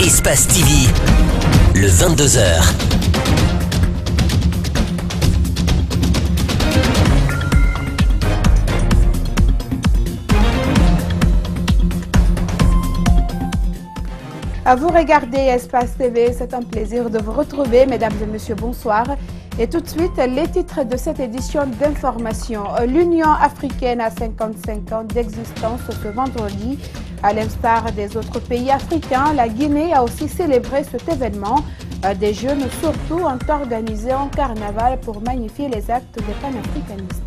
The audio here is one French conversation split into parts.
Espace TV, le 22h. Vous regardez Espace TV, c'est un plaisir de vous retrouver, mesdames et messieurs, bonsoir. Et tout de suite, les titres de cette édition d'information. L'Union africaine a 55 ans d'existence ce vendredi. À l'instar des autres pays africains, la Guinée a aussi célébré cet événement. Des jeunes surtout ont organisé un carnaval pour magnifier les actes des panafricanistes.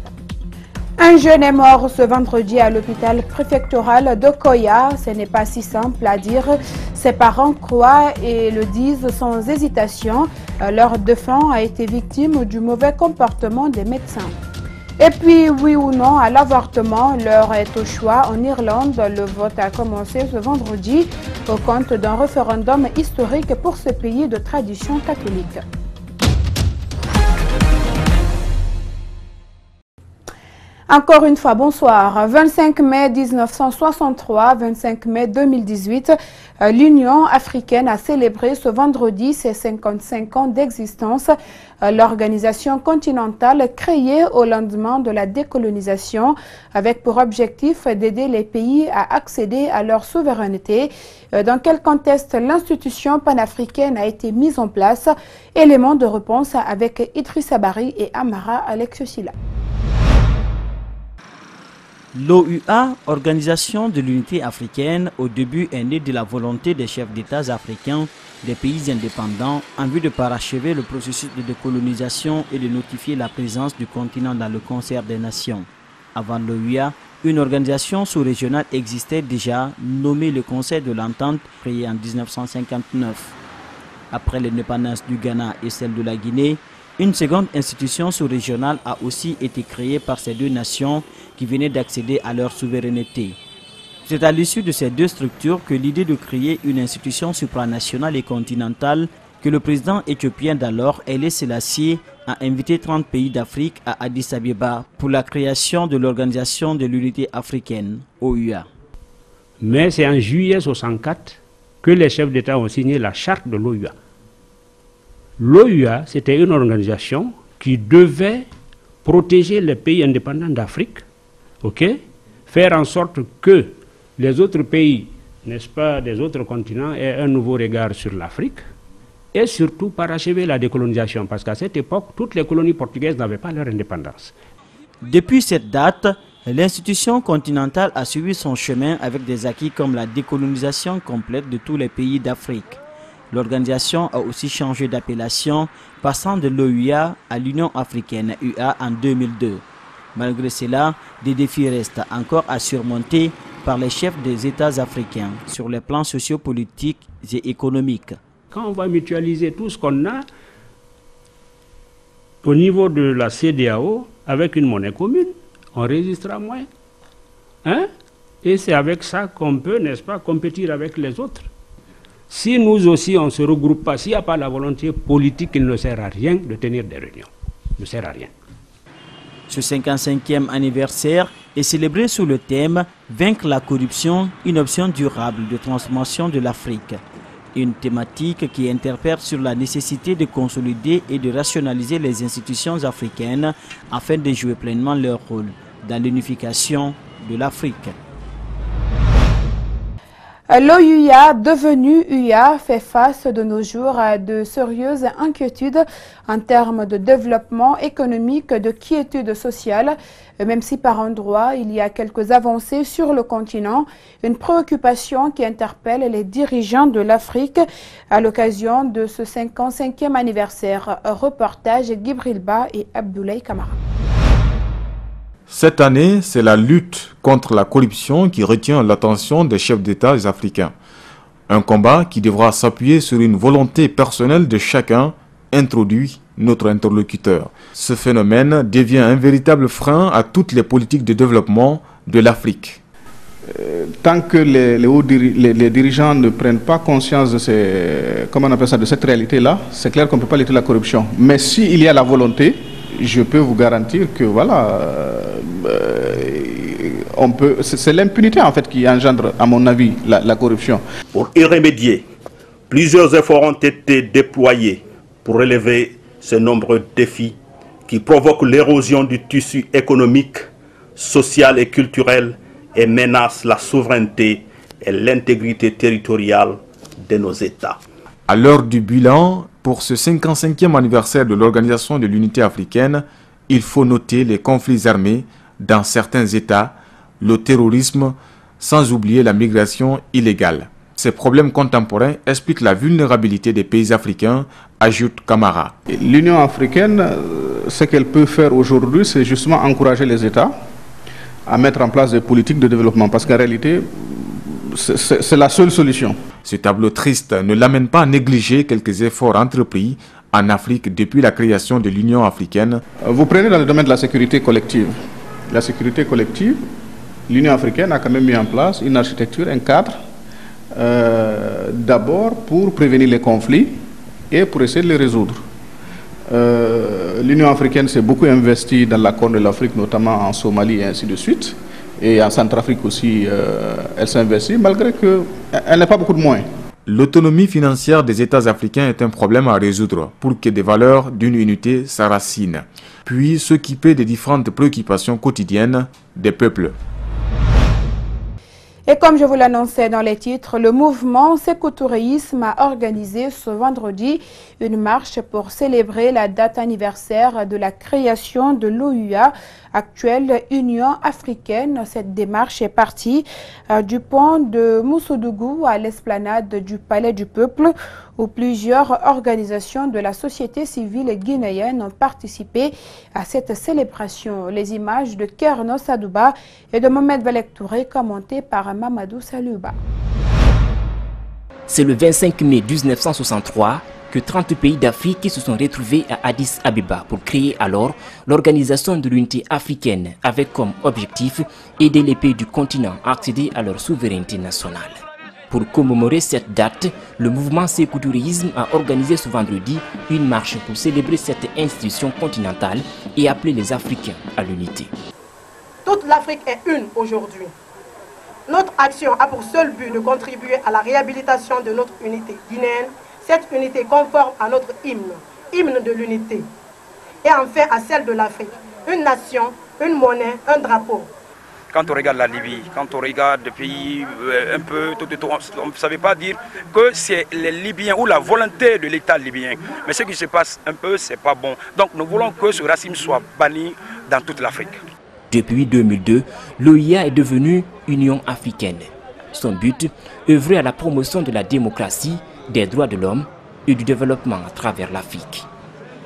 Un jeune est mort ce vendredi à l'hôpital préfectoral de Koya. Ce n'est pas si simple à dire. Ses parents croient et le disent sans hésitation. Leur défunt a été victime du mauvais comportement des médecins. Et puis, oui ou non à l'avortement, l'heure est au choix. En Irlande, le vote a commencé ce vendredi au compte d'un référendum historique pour ce pays de tradition catholique. Encore une fois, bonsoir. 25 mai 1963, 25 mai 2018, l'Union africaine a célébré ce vendredi ses 55 ans d'existence. L'organisation continentale créée au lendemain de la décolonisation avec pour objectif d'aider les pays à accéder à leur souveraineté. Dans quel contexte l'institution panafricaine a été mise en place? Élément de réponse avec Idrissa Bari et Amara Alexiosila. L'OUA, Organisation de l'Unité africaine, au début est née de la volonté des chefs d'État africains, des pays indépendants, en vue de parachever le processus de décolonisation et de notifier la présence du continent dans le concert des nations. Avant l'OUA, une organisation sous-régionale existait déjà, nommée le Conseil de l'Entente, créé en 1959. Après l'indépendance du Ghana et celle de la Guinée, une seconde institution sous-régionale a aussi été créée par ces deux nations qui venaient d'accéder à leur souveraineté. C'est à l'issue de ces deux structures que l'idée de créer une institution supranationale et continentale que le président éthiopien d'alors, Haïlé Sélassié, a invité 30 pays d'Afrique à Addis Abeba pour la création de l'Organisation de l'Unité africaine, OUA. Mais c'est en juillet 1964 que les chefs d'État ont signé la charte de l'OUA. L'OUA, c'était une organisation qui devait protéger les pays indépendants d'Afrique, faire en sorte que les autres pays, n'est-ce pas, des autres continents aient un nouveau regard sur l'Afrique, et surtout parachever la décolonisation, parce qu'à cette époque, toutes les colonies portugaises n'avaient pas leur indépendance. Depuis cette date, l'institution continentale a suivi son chemin avec des acquis comme la décolonisation complète de tous les pays d'Afrique. L'organisation a aussi changé d'appellation, passant de l'OUA à l'Union africaine UA en 2002. Malgré cela, des défis restent encore à surmonter par les chefs des États africains sur les plans sociopolitiques et économiques. Quand on va mutualiser tout ce qu'on a au niveau de la CEDEAO avec une monnaie commune, on résistera moins. Et c'est avec ça qu'on peut, n'est-ce pas, compétir avec les autres. Si nous aussi on ne se regroupe pas, s'il n'y a pas la volonté politique, il ne sert à rien de tenir des réunions. Il ne sert à rien. Ce 55e anniversaire est célébré sous le thème « Vaincre la corruption, une option durable de transformation de l'Afrique ». Une thématique qui interpelle sur la nécessité de consolider et de rationaliser les institutions africaines afin de jouer pleinement leur rôle dans l'unification de l'Afrique. L'OUA, devenue UA, fait face de nos jours à de sérieuses inquiétudes en termes de développement économique, de quiétude sociale, même si par endroits il y a quelques avancées sur le continent, une préoccupation qui interpelle les dirigeants de l'Afrique à l'occasion de ce 55e anniversaire. Reportage Guibrilba et Abdoulaye Kamara. Cette année, c'est la lutte contre la corruption qui retient l'attention des chefs d'État africains. Un combat qui devra s'appuyer sur une volonté personnelle de chacun, introduit notre interlocuteur. Ce phénomène devient un véritable frein à toutes les politiques de développement de l'Afrique. Tant que les dirigeants ne prennent pas conscience de cette réalité-là, c'est clair qu'on ne peut pas lutter la corruption. Mais s'il y a la volonté, je peux vous garantir que voilà, c'est l'impunité en fait qui engendre, à mon avis, la corruption. Pour y remédier, Plusieurs efforts ont été déployés pour relever ces nombreux défis qui provoquent l'érosion du tissu économique, social et culturel et menacent la souveraineté et l'intégrité territoriale de nos États. À l'heure du bilan, pour ce 55e anniversaire de l'Organisation de l'Unité africaine, il faut noter les conflits armés dans certains États, le terrorisme, sans oublier la migration illégale. Ces problèmes contemporains expliquent la vulnérabilité des pays africains, ajoute Camara. L'Union africaine, ce qu'elle peut faire aujourd'hui, c'est justement encourager les États à mettre en place des politiques de développement, parce qu'en réalité, c'est la seule solution. Ce tableau triste ne l'amène pas à négliger quelques efforts entrepris en Afrique depuis la création de l'Union africaine. Vous prenez dans le domaine de la sécurité collective. La sécurité collective, l'Union africaine a quand même mis en place une architecture, un cadre, d'abord pour prévenir les conflits et pour essayer de les résoudre. L'Union africaine s'est beaucoup investie dans la Corne de l'Afrique, notamment en Somalie et ainsi de suite. Et en Centrafrique aussi, elle s'investit, malgré qu'elle n'a pas beaucoup de moyens. L'autonomie financière des États africains est un problème à résoudre pour que des valeurs d'une unité s'enracinent, puis s'occuper des différentes préoccupations quotidiennes des peuples. Et comme je vous l'annonçais dans les titres, le mouvement Sékou Tourisme a organisé ce vendredi une marche pour célébrer la date anniversaire de la création de l'OUA, actuelle Union africaine. Cette démarche est partie du pont de Moussodougou à l'esplanade du Palais du Peuple, où plusieurs organisations de la société civile guinéenne ont participé à cette célébration. Les images de Kerno Sadouba et de Mohamed Balek Touré commentées par Mamadou Saluba. C'est le 25 mai 1963 que 30 pays d'Afrique se sont retrouvés à Addis Abeba pour créer alors l'Organisation de l'Unité africaine avec comme objectif aider les pays du continent à accéder à leur souveraineté nationale. Pour commémorer cette date, le mouvement Sékou Tourisme a organisé ce vendredi une marche pour célébrer cette institution continentale et appeler les Africains à l'unité. Toute l'Afrique est une aujourd'hui. Notre action a pour seul but de contribuer à la réhabilitation de notre unité guinéenne, cette unité conforme à notre hymne de l'unité, et enfin à celle de l'Afrique, une nation, une monnaie, un drapeau. Quand on regarde la Libye, quand on regarde des pays un peu, on ne savait pas dire que c'est les Libyens ou la volonté de l'État libyen. Mais ce qui se passe un peu, c'est pas bon. Donc nous voulons que ce racisme soit banni dans toute l'Afrique. Depuis 2002, l'OUA est devenue Union africaine. Son but, œuvrer à la promotion de la démocratie, des droits de l'homme et du développement à travers l'Afrique.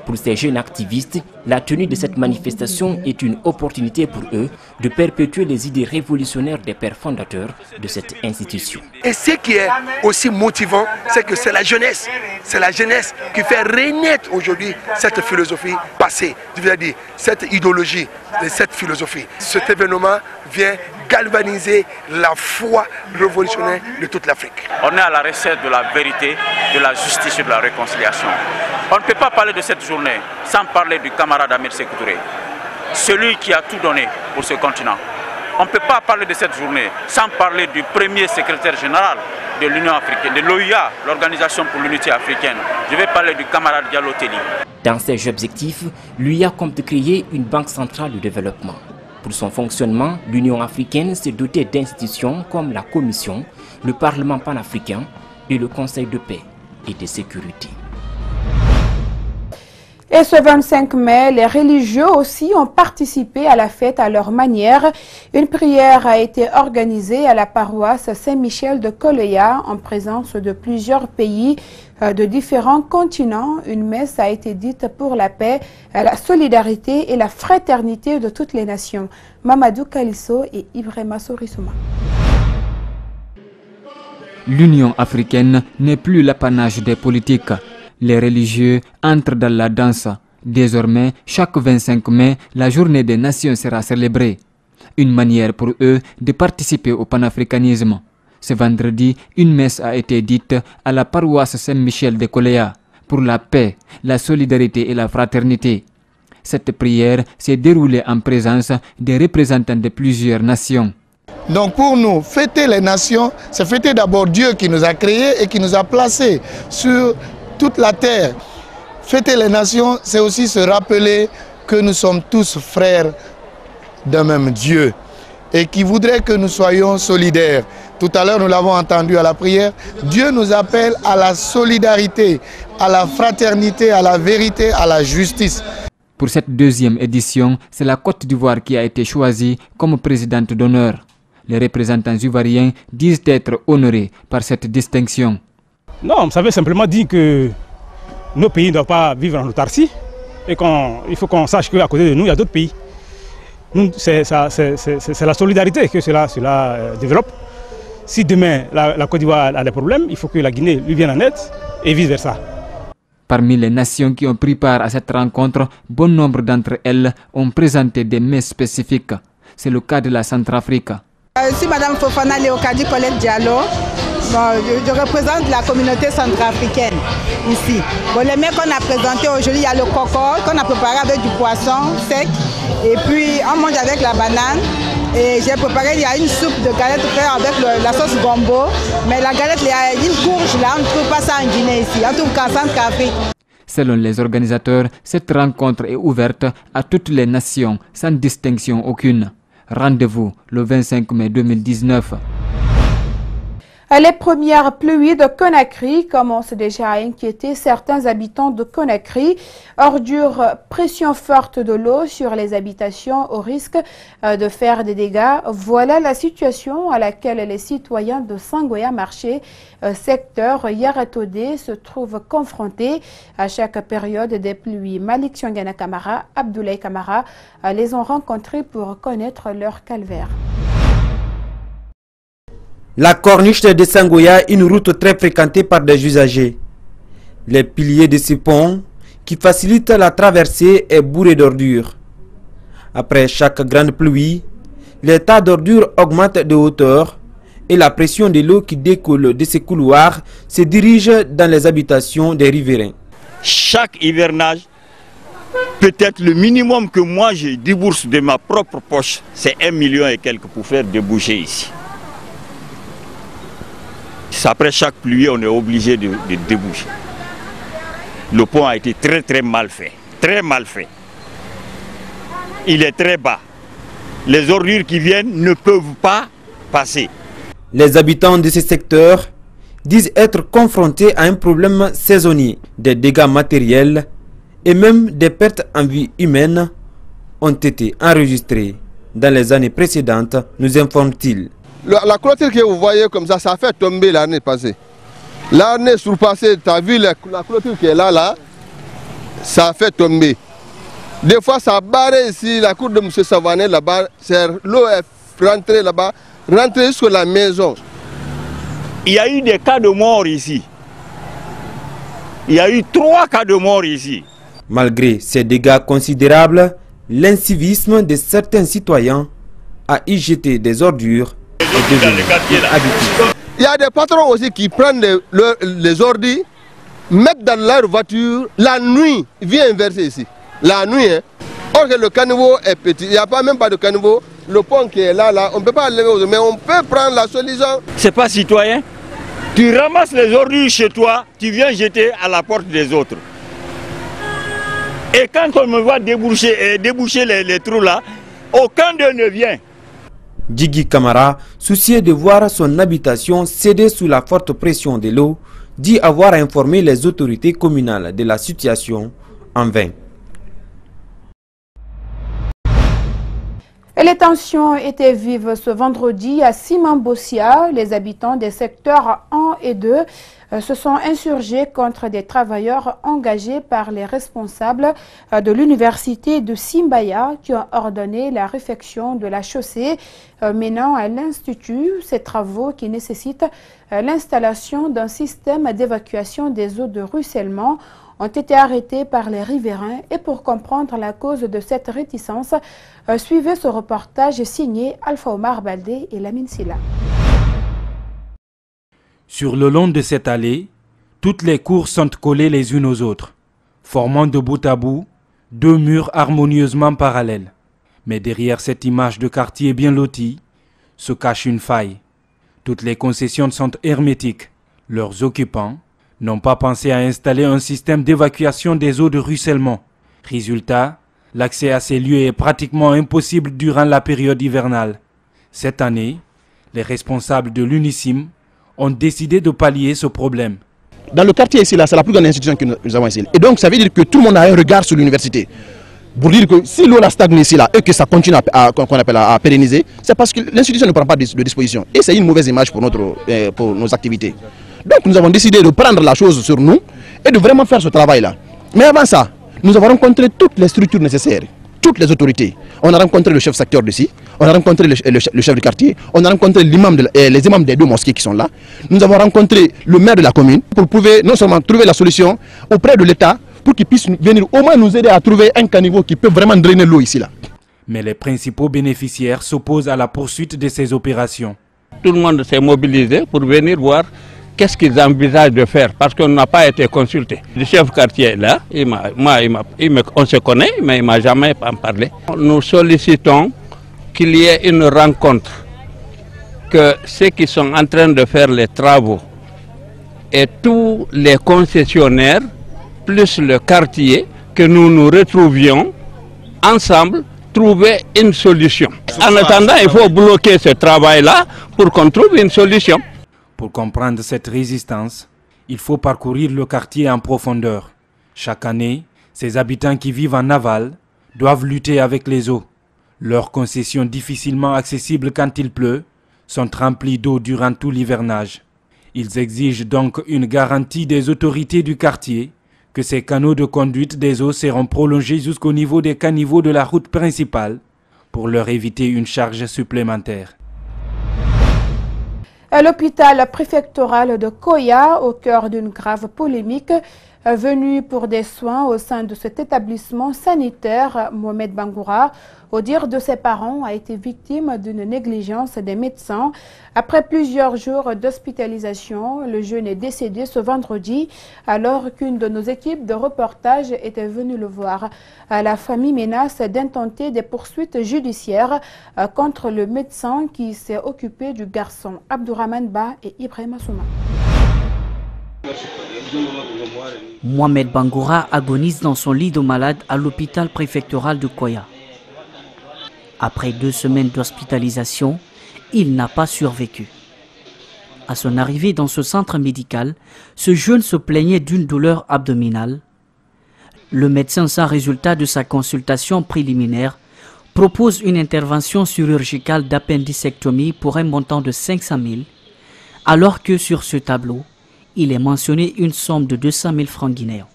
Pour ces jeunes activistes, la tenue de cette manifestation est une opportunité pour eux de perpétuer les idées révolutionnaires des pères fondateurs de cette institution. Et ce qui est aussi motivant, c'est que c'est la jeunesse qui fait renaître aujourd'hui cette philosophie passée, je veux dire, cette idéologie, cette philosophie. Cet événement vient galvaniser la foi révolutionnaire de toute l'Afrique. On est à la recherche de la vérité, de la justice et de la réconciliation. On ne peut pas parler de cette journée sans parler du camarade Ahmed Sékou Touré, celui qui a tout donné pour ce continent. On ne peut pas parler de cette journée sans parler du premier secrétaire général de l'Union africaine, de l'OUA, l'Organisation pour l'Unité africaine. Je vais parler du camarade Diallo Telli. Dans ses objectifs, l'UA compte créer une banque centrale de développement. Pour son fonctionnement, l'Union africaine s'est dotée d'institutions comme la Commission, le Parlement panafricain et le Conseil de paix et de sécurité. Et ce 25 mai, les religieux aussi ont participé à la fête à leur manière. Une prière a été organisée à la paroisse Saint-Michel de Koleya en présence de plusieurs pays de différents continents. Une messe a été dite pour la paix, la solidarité et la fraternité de toutes les nations. Mamadou Kalisso et Ibrahima Sorissouma. L'Union africaine n'est plus l'apanage des politiques. Les religieux entrent dans la danse. Désormais, chaque 25 mai, la journée des nations sera célébrée. Une manière pour eux de participer au panafricanisme. Ce vendredi, une messe a été dite à la paroisse Saint-Michel de Koleya pour la paix, la solidarité et la fraternité. Cette prière s'est déroulée en présence des représentants de plusieurs nations. Donc pour nous, fêter les nations, c'est fêter d'abord Dieu qui nous a créés et qui nous a placés sur toute la terre. Fêter les nations, c'est aussi se rappeler que nous sommes tous frères d'un même Dieu et qui voudrait que nous soyons solidaires. Tout à l'heure, nous l'avons entendu à la prière, Dieu nous appelle à la solidarité, à la fraternité, à la vérité, à la justice. Pour cette deuxième édition, c'est la Côte d'Ivoire qui a été choisie comme présidente d'honneur. Les représentants ivoiriens disent être honorés par cette distinction. Non, ça veut simplement dire que nos pays ne doivent pas vivre en autarcie et qu'il faut qu'on sache qu'à côté de nous, il y a d'autres pays. C'est la solidarité que cela développe. Si demain la Côte d'Ivoire a des problèmes, il faut que la Guinée lui vienne en aide et vice-versa. Parmi les nations qui ont pris part à cette rencontre, bon nombre d'entre elles ont présenté des mets spécifiques. C'est le cas de la Centrafrique. Je suis Mme Fofana Léocadie Colette Diallo. Je représente la communauté centrafricaine ici. Les mets qu'on a présentés aujourd'hui, il y a le coco qu'on a préparé avec du poisson sec. Et puis on mange avec la banane. Et j'ai préparé, il y a une soupe de galettes fraîches avec la sauce gombo. Mais la galette, il y a une courge là, on ne trouve pas ça en Guinée ici, en tout cas en Centrafrique. Selon les organisateurs, cette rencontre est ouverte à toutes les nations, sans distinction aucune. Rendez-vous le 25 mai 2019. Les premières pluies de Conakry commencent déjà à inquiéter certains habitants de Conakry. Ordures, pression forte de l'eau sur les habitations au risque de faire des dégâts. Voilà la situation à laquelle les citoyens de Sangoya Marché, secteur Yaratodé, se trouvent confrontés à chaque période des pluies. Malik Siongana Kamara, Abdoulaye Kamara les ont rencontrés pour connaître leur calvaire. La corniche de Sangoya est une route très fréquentée par des usagers. Les piliers de ce pont, qui facilitent la traversée, est bourré d'ordures. Après chaque grande pluie, les tas d'ordures augmentent de hauteur et la pression de l'eau qui découle de ces couloirs se dirige dans les habitations des riverains. Chaque hivernage, peut-être le minimum que moi je débourse de ma propre poche, c'est 1 million et quelques pour faire déboucher ici. Après chaque pluie, on est obligé de déboucher. Le pont a été très mal fait. Très mal fait. Il est très bas. Les ordures qui viennent ne peuvent pas passer. Les habitants de ce secteur disent être confrontés à un problème saisonnier. Des dégâts matériels et même des pertes en vie humaine ont été enregistrés dans les années précédentes, nous informe-t-il. La clôture que vous voyez comme ça a fait tomber l'année passée. L'année surpassée, tu as vu la clôture qui est là, ça a fait tomber. Des fois, ça a barré ici, la cour de M. Savanet, là-bas, l'eau est rentrée là-bas, rentrée jusqu'à la maison. Il y a eu des cas de mort ici. Il y a eu 3 cas de mort ici. Malgré ces dégâts considérables, l'incivisme de certains citoyens a y jeté des ordures. Il y a des patrons aussi qui prennent les ordures, mettent dans leur voiture, la nuit, viennent verser ici. La nuit, hein. Or que le caniveau est petit, il n'y a même pas de caniveau, le pont qui est là, on ne peut pas lever aux autres, mais on peut prendre la solution. C'est pas citoyen. Tu ramasses les ordures chez toi, tu viens jeter à la porte des autres. Et quand on me voit déboucher les trous là, aucun d'eux ne vient. Djigui Kamara, soucieux de voir son habitation céder sous la forte pression de l'eau, dit avoir informé les autorités communales de la situation en vain. Et les tensions étaient vives ce vendredi à Simambossia. Les habitants des secteurs 1 et 2 se sont insurgés contre des travailleurs engagés par les responsables de l'université de Simbaya qui ont ordonné la réfection de la chaussée menant à l'institut. Ces travaux qui nécessitent l'installation d'un système d'évacuation des eaux de ruissellement ont été arrêtés par les riverains. Et pour comprendre la cause de cette réticence, suivez ce reportage signé Alpha Omar Baldé et Lamine Silla. Sur le long de cette allée, toutes les cours sont collées les unes aux autres, formant de bout à bout 2 murs harmonieusement parallèles. Mais derrière cette image de quartier bien loti, se cache une faille. Toutes les concessions sont hermétiques. Leurs occupants n'ont pas pensé à installer un système d'évacuation des eaux de ruissellement. Résultat, l'accès à ces lieux est pratiquement impossible durant la période hivernale. Cette année, les responsables de l'UNICIM ont décidé de pallier ce problème. Dans le quartier ici, c'est la plus grande institution que nous avons ici. Et donc ça veut dire que tout le monde a un regard sur l'université. Pour dire que si l'eau stagne ici là, et que ça continue à pérenniser, c'est parce que l'institution ne prend pas de disposition. Et c'est une mauvaise image pour nos activités. Donc nous avons décidé de prendre la chose sur nous et de vraiment faire ce travail-là. Mais avant ça, nous avons rencontré toutes les structures nécessaires, toutes les autorités. On a rencontré le chef secteur d'ici, on a rencontré le chef du quartier, on a rencontré les imams des deux mosquées qui sont là. Nous avons rencontré le maire de la commune pour pouvoir non seulement trouver la solution auprès de l'État, pour qu'il puisse venir au moins nous aider à trouver un caniveau qui peut vraiment drainer l'eau ici là. Mais les principaux bénéficiaires s'opposent à la poursuite de ces opérations. Tout le monde s'est mobilisé pour venir voir qu'est-ce qu'ils envisagent de faire, parce qu'on n'a pas été consulté. Le chef quartier là, on se connaît, mais il ne m'a jamais en parlé. Nous sollicitons qu'il y ait une rencontre, que ceux qui sont en train de faire les travaux et tous les concessionnaires, plus le quartier, que nous nous retrouvions ensemble, trouver une solution. En attendant, il faut bloquer ce travail-là pour qu'on trouve une solution. Pour comprendre cette résistance, il faut parcourir le quartier en profondeur. Chaque année, ces habitants qui vivent en aval doivent lutter avec les eaux. Leurs concessions difficilement accessibles quand il pleut sont remplies d'eau durant tout l'hivernage. Ils exigent donc une garantie des autorités du quartier que ces canaux de conduite des eaux seront prolongés jusqu'au niveau des caniveaux de la route principale pour leur éviter une charge supplémentaire. À l'hôpital préfectoral de Koya, au cœur d'une grave polémique, venu pour des soins au sein de cet établissement sanitaire, Mohamed Bangoura, au dire de ses parents, a été victime d'une négligence des médecins. Après plusieurs jours d'hospitalisation, le jeune est décédé ce vendredi alors qu'une de nos équipes de reportage était venue le voir. La famille menace d'intenter des poursuites judiciaires contre le médecin qui s'est occupé du garçon. Abdourahmane Ba et Ibrahim Assouma. Mohamed Bangoura agonise dans son lit de malade à l'hôpital préfectoral de Koya. Après 2 semaines d'hospitalisation, il n'a pas survécu. À son arrivée dans ce centre médical, ce jeune se plaignait d'une douleur abdominale. Le médecin, sans résultat de sa consultation préliminaire, propose une intervention chirurgicale d'appendicectomie pour un montant de 500 000, alors que sur ce tableau, il est mentionné une somme de 200 000 francs guinéens.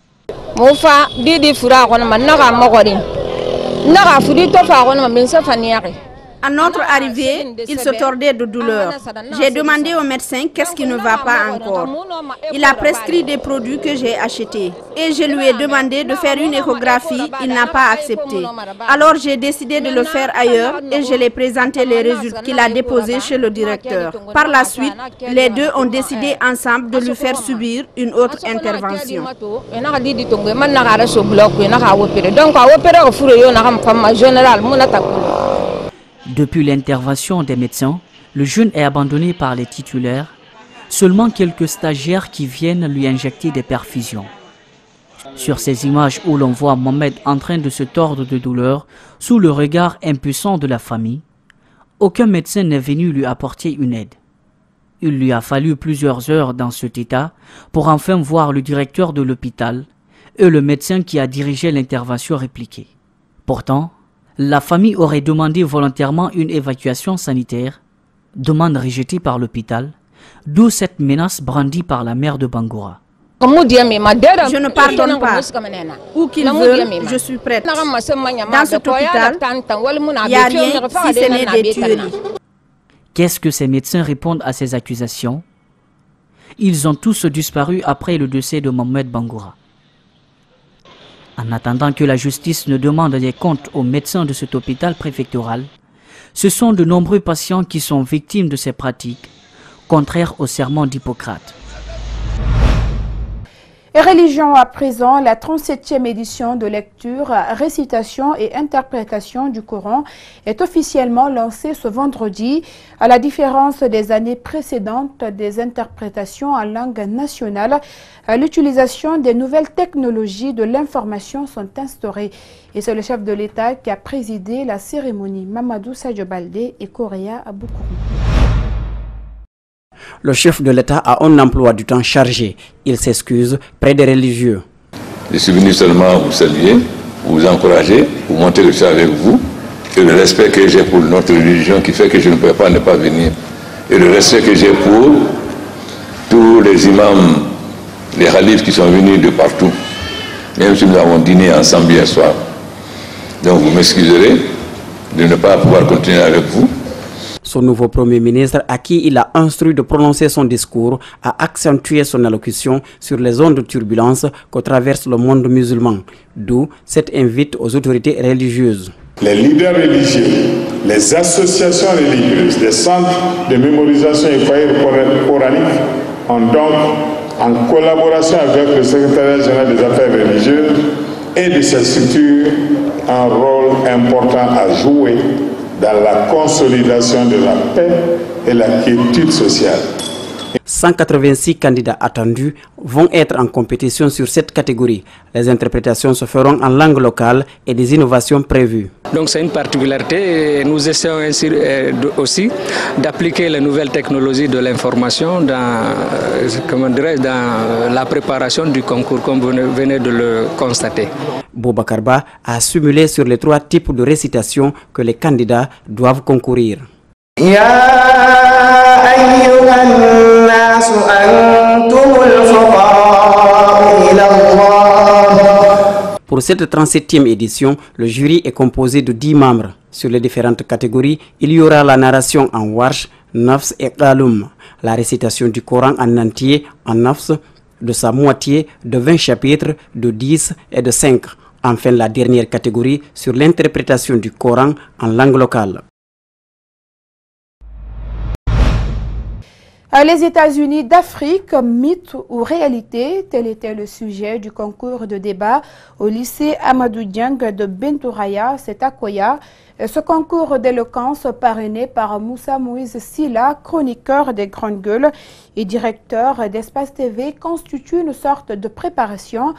À notre arrivée, il se tordait de douleur. J'ai demandé au médecin qu'est-ce qui ne va pas encore. Il a prescrit des produits que j'ai achetés. Et je lui ai demandé de faire une échographie, il n'a pas accepté. Alors j'ai décidé de le faire ailleurs et je lui ai présenté les résultats qu'il a déposés chez le directeur. Par la suite, les deux ont décidé ensemble de lui faire subir une autre intervention. Depuis l'intervention des médecins, le jeune est abandonné par les titulaires, seulement quelques stagiaires qui viennent lui injecter des perfusions. Sur ces images où l'on voit Mohamed en train de se tordre de douleur sous le regard impuissant de la famille, aucun médecin n'est venu lui apporter une aide. Il lui a fallu plusieurs heures dans cet état pour enfin voir le directeur de l'hôpital et le médecin qui a dirigé l'intervention répliquer. Pourtant, la famille aurait demandé volontairement une évacuation sanitaire, demande rejetée par l'hôpital, d'où cette menace brandie par la mère de Bangoura. Je ne pardonne pas. Où qu'ils veulent, je suis prête. Dans cet hôpital, il n'y a rien si ce n'est des tueries. Qu'est-ce que ces médecins répondent à ces accusations? Ils ont tous disparu après le décès de Mohamed Bangoura. En attendant que la justice ne demande des comptes aux médecins de cet hôpital préfectoral, ce sont de nombreux patients qui sont victimes de ces pratiques, contraires au serment d'Hippocrate. Et religion à présent, la 37e édition de lecture, récitation et interprétation du Coran est officiellement lancée ce vendredi. À la différence des années précédentes, des interprétations en langue nationale, l'utilisation des nouvelles technologies de l'information sont instaurées. Et c'est le chef de l'État qui a présidé la cérémonie. Mamadou Sadio Baldé et Correa Aboukourou. Le chef de l'État a un emploi du temps chargé. Il s'excuse près des religieux. Je suis venu seulement vous saluer, vous encourager, vous montrer que je suis avec vous, et le respect que j'ai pour notre religion qui fait que je ne peux pas ne pas venir, et le respect que j'ai pour tous les imams, les khalifs qui sont venus de partout, même si nous avons dîné ensemble hier soir. Donc vous m'excuserez de ne pas pouvoir continuer avec vous. Son nouveau Premier ministre, à qui il a instruit de prononcer son discours, a accentué son allocution sur les zones de turbulence que traverse le monde musulman, d'où cette invite aux autorités religieuses. Les leaders religieux, les associations religieuses, les centres de mémorisation et foyers coraniques ont donc, en collaboration avec le secrétariat général des affaires religieuses et de ces structures, un rôle important à jouer dans la consolidation de la paix et la quiétude sociale. 186 candidats attendus vont être en compétition sur cette catégorie. Les interprétations se feront en langue locale et des innovations prévues. Donc c'est une particularité et nous essayons ainsi aussi d'appliquer les nouvelles technologies de l'information dans la préparation du concours, comme vous venez de le constater. Boubacar Ba a simulé sur les 3 types de récitation que les candidats doivent concourir. Pour cette 37e édition, le jury est composé de 10 membres. Sur les différentes catégories, il y aura la narration en warsh, nafs et qaloum, la récitation du Coran en entier en nafs, de sa moitié, de 20 chapitres, de 10 et de 5. Enfin, la dernière catégorie sur l'interprétation du Coran en langue locale. Les États-Unis d'Afrique, mythe ou réalité, tel était le sujet du concours de débat au lycée Amadou Dieng de Bentouraya, c'est à Koya. Ce concours d'éloquence parrainé par Moussa Moïse Silla, chroniqueur des Grandes Gueules et directeur d'Espace TV, constitue une sorte de préparation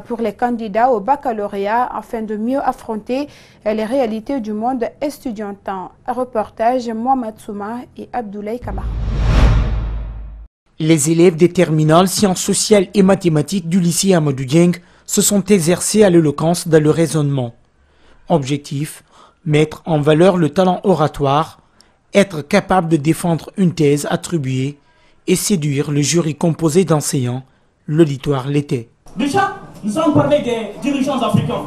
pour les candidats au baccalauréat afin de mieux affronter les réalités du monde estudiantin. Reportage Mohamed Souma et Abdoulaye Kamara. Les élèves des terminales sciences sociales et mathématiques du lycée Amadou Dieng se sont exercés à l'éloquence dans le raisonnement. Objectif, mettre en valeur le talent oratoire, être capable de défendre une thèse attribuée et séduire le jury composé d'enseignants. L'auditoire l'était. Déjà, nous allons parler des dirigeants africains.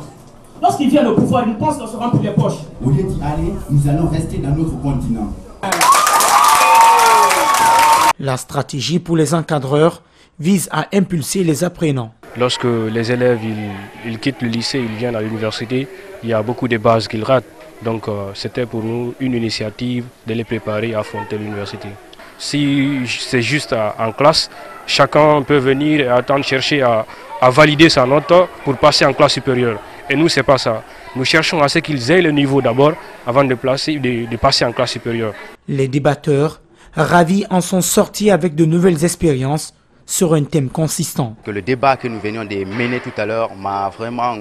Lorsqu'ils viennent au pouvoir, ils pensent qu'on se remplit les poches. Au lieu d'y aller, nous allons rester dans notre continent. La stratégie pour les encadreurs vise à impulser les apprenants. Lorsque les élèves ils quittent le lycée, ils viennent à l'université, il y a beaucoup de bases qu'ils ratent. Donc c'était pour nous une initiative de les préparer à affronter l'université. Si c'est juste en classe, chacun peut venir et attendre, chercher à valider sa note pour passer en classe supérieure. Et nous, ce n'est pas ça. Nous cherchons à ce qu'ils aient le niveau d'abord avant de passer en classe supérieure. Les débatteurs, ravis, en sont sortis avec de nouvelles expériences sur un thème consistant. Que le débat que nous venions de mener tout à l'heure m'a vraiment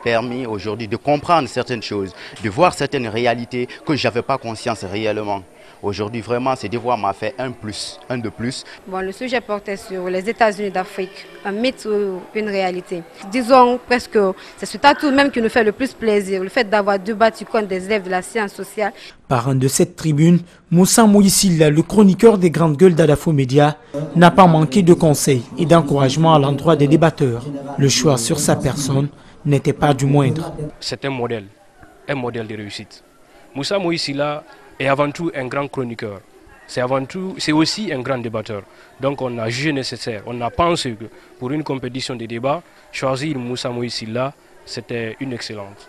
permis aujourd'hui de comprendre certaines choses, de voir certaines réalités que je n'avais pas conscience réellement. Aujourd'hui, vraiment, ce devoir m'a fait un de plus. Bon, le sujet portait sur les États-Unis d'Afrique, un mythe ou une réalité. Disons presque, c'est ce tout même qui nous fait le plus plaisir, le fait d'avoir débattu contre des élèves de la science sociale. Parrain de cette tribune, Moussa Moïsilla, le chroniqueur des Grandes Gueules d'Adafo Média, n'a pas manqué de conseils et d'encouragement à l'endroit des débatteurs. Le choix sur sa personne n'était pas du moindre. C'est un modèle de réussite. Moussa Moïsilla est avant tout un grand chroniqueur. C'est aussi un grand débatteur. Donc on a jugé nécessaire, on a pensé que pour une compétition de débat, choisir Moussa Moïsilla, c'était une excellente.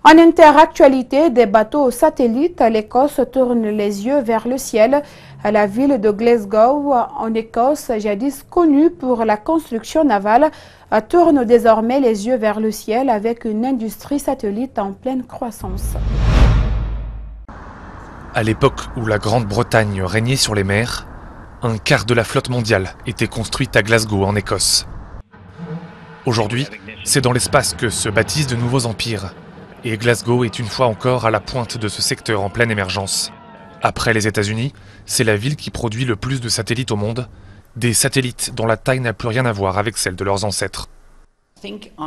En interactualité des bateaux satellites, l'Écosse tourne les yeux vers le ciel. La ville de Glasgow, en Écosse, jadis connue pour la construction navale, tourne désormais les yeux vers le ciel avec une industrie satellite en pleine croissance. À l'époque où la Grande-Bretagne régnait sur les mers, un quart de la flotte mondiale était construite à Glasgow, en Écosse. Aujourd'hui, c'est dans l'espace que se bâtissent de nouveaux empires. Et Glasgow est une fois encore à la pointe de ce secteur en pleine émergence. Après les États-Unis, c'est la ville qui produit le plus de satellites au monde, des satellites dont la taille n'a plus rien à voir avec celle de leurs ancêtres.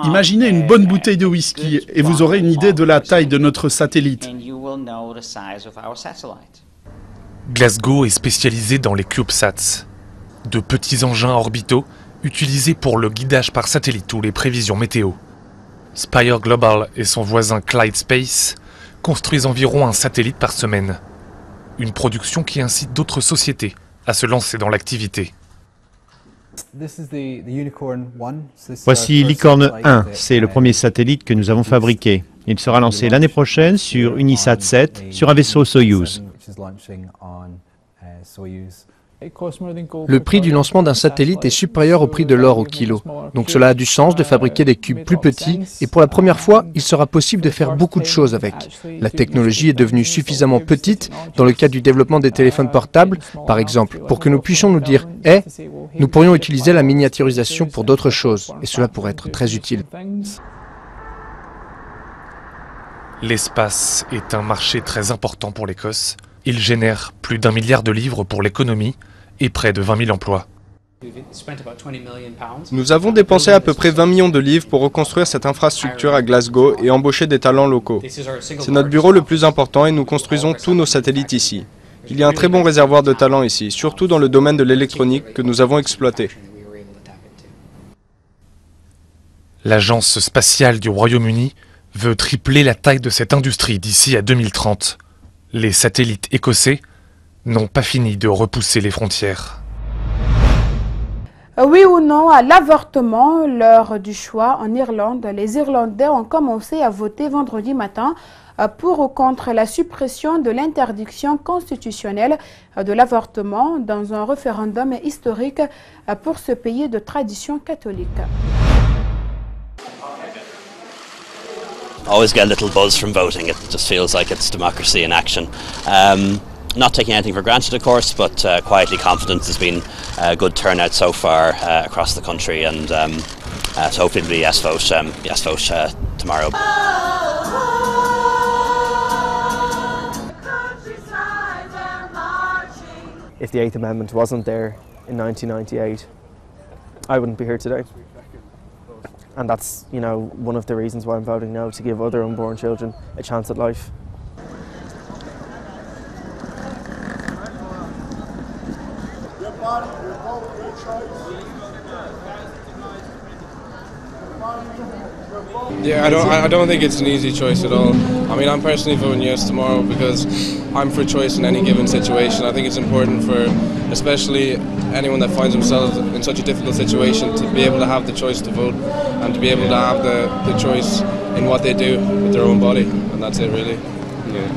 Imaginez une bonne bouteille de whisky et vous aurez une idée de la taille de notre satellite. Glasgow est spécialisé dans les CubeSats, de petits engins orbitaux utilisés pour le guidage par satellite ou les prévisions météo. Spire Global et son voisin Clyde Space construisent environ un satellite par semaine. Une production qui incite d'autres sociétés à se lancer dans l'activité. Voici Licorne 1, c'est le premier satellite que nous avons fabriqué. Il sera lancé l'année prochaine sur Unisat 7, sur un vaisseau Soyuz. Le prix du lancement d'un satellite est supérieur au prix de l'or au kilo. Donc cela a du sens de fabriquer des cubes plus petits et pour la première fois, il sera possible de faire beaucoup de choses avec. La technologie est devenue suffisamment petite dans le cadre du développement des téléphones portables, par exemple, pour que nous puissions nous dire « Eh, nous pourrions utiliser la miniaturisation pour d'autres choses et cela pourrait être très utile. » L'espace est un marché très important pour l'Écosse. Il génère plus d'1 milliard de livres pour l'économie et près de 20 000 emplois. Nous avons dépensé à peu près 20 millions de livres pour reconstruire cette infrastructure à Glasgow et embaucher des talents locaux. C'est notre bureau le plus important et nous construisons tous nos satellites ici. Il y a un très bon réservoir de talents ici, surtout dans le domaine de l'électronique que nous avons exploité. L'agence spatiale du Royaume-Uni veut tripler la taille de cette industrie d'ici à 2030. Les satellites écossais n'ont pas fini de repousser les frontières. Oui ou non à l'avortement, l'heure du choix en Irlande. Les Irlandais ont commencé à voter vendredi matin pour ou contre la suppression de l'interdiction constitutionnelle de l'avortement dans un référendum historique pour ce pays de tradition catholique. Always get a little buzz from voting. It just feels like it's democracy in action. Not taking anything for granted, of course, but quietly confident there's been a good turnout so far across the country, and so hopefully it'll be yes vote tomorrow. If the 8th Amendment wasn't there in 1998, I wouldn't be here today. And that's, you know, one of the reasons why I'm voting no, to give other unborn children a chance at life. Yeah, I don't think it's an easy choice at all. I mean, I'm personally voting yes tomorrow because I'm for choice in any given situation. I think it's important for, especially anyone that finds themselves in such a difficult situation, to be able to have the choice to vote and to be able to have the choice in what they do with their own body, and that's it really. Yeah.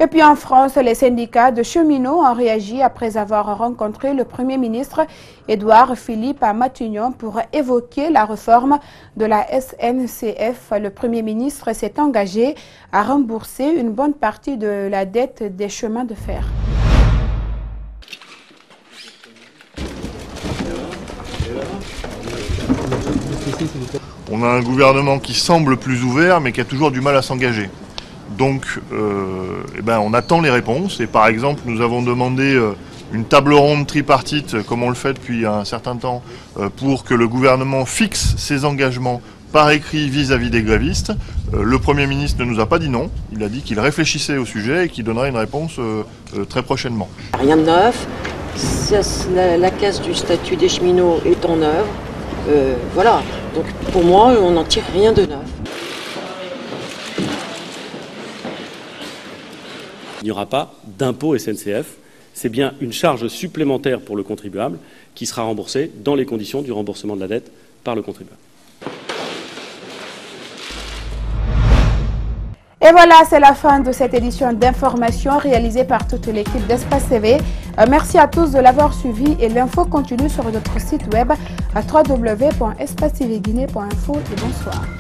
Et puis en France, les syndicats de cheminots ont réagi après avoir rencontré le Premier ministre Édouard Philippe à Matignon pour évoquer la réforme de la SNCF. Le Premier ministre s'est engagé à rembourser une bonne partie de la dette des chemins de fer. On a un gouvernement qui semble plus ouvert mais qui a toujours du mal à s'engager. Donc on attend les réponses et par exemple nous avons demandé une table ronde tripartite comme on le fait depuis un certain temps pour que le gouvernement fixe ses engagements par écrit vis-à-vis des grévistes. Le Premier ministre ne nous a pas dit non, il a dit qu'il réfléchissait au sujet et qu'il donnerait une réponse très prochainement. Rien de neuf, la caisse du statut des cheminots est en œuvre, voilà, donc pour moi on n'en tire rien de neuf. Il n'y aura pas d'impôt SNCF c'est bien une charge supplémentaire pour le contribuable qui sera remboursée dans les conditions du remboursement de la dette par le contribuable. Et voilà, c'est la fin de cette édition d'information réalisée par toute l'équipe d'Espace TV. Merci à tous de l'avoir suivi et l'info continue sur notre site web à www.espacetvguinée.info et bonsoir.